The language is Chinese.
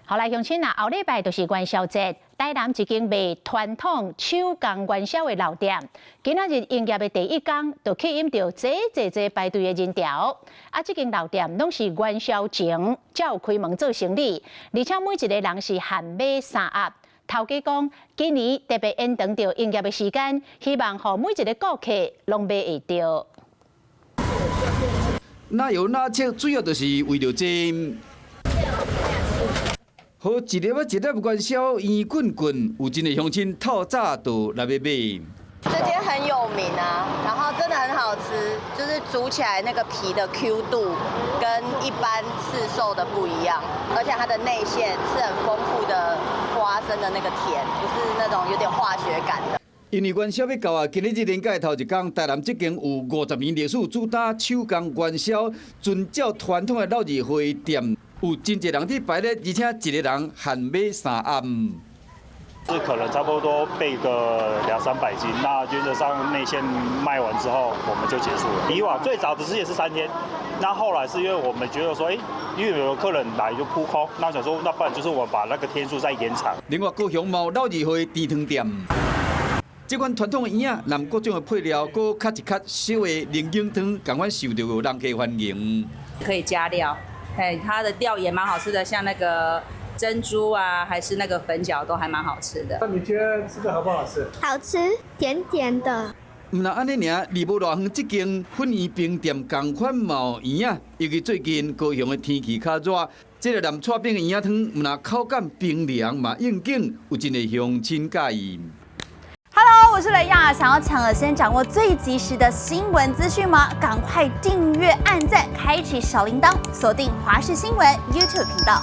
后来乡亲啊，后礼拜就是元宵节，台南一间卖传统手工元宵的老店，今仔日营业的第一天，就吸引到济排队的人潮。啊，这间老店拢是元宵前才有开门做生意，而且每一个人是限买3盒。头家讲，今年特别延长到营业的时间，希望让每一个顾客拢买会到。哪有哪切，主要就是为了这。 好一粒啊一粒元宵圆滚滚，有真个乡亲透早就来要买。这间很有名啊，然后真的很好吃，就是煮起来那个皮的 Q 度跟一般市售的不一样，而且它的内馅是很丰富的花生的那个甜，不是那种有点化学感的。 因为元宵要到啊，今日年假头一天，台南这间有50年历史，主打手工元宵，遵照传统的老字会店。 有真侪人伫排咧，而且一个人限买3盒。是可能差不多备个200-300斤，那原则上内馅卖完之后我们就结束了。以往最早的时也是3天，那后来是因为我们觉得说，因为有客人来就扑空，那想说那不然就是我们把那个天数再延长。另外，高雄某老字会甜汤店，这款传统的圆仔，含各种的配料，搁卡一卡小的龙井汤，同款受到人客欢迎。可以加料。 它的料也蛮好吃的，像那个珍珠啊，还是那个粉饺都还蛮好吃的。那你觉得吃的好不好吃？好吃，甜甜的。唔那安尼尔，离无偌远，这间粉圆冰店同款冒圆仔，尤其最近高雄的天气较热，这个南厝饼的圆仔汤，唔那口感冰凉嘛应景，有真个乡亲介意。 Hello， 我是雷亚，想要抢先掌握最及时的新闻资讯吗？赶快订阅、按赞、开启小铃铛，锁定华视新闻 YouTube 频道。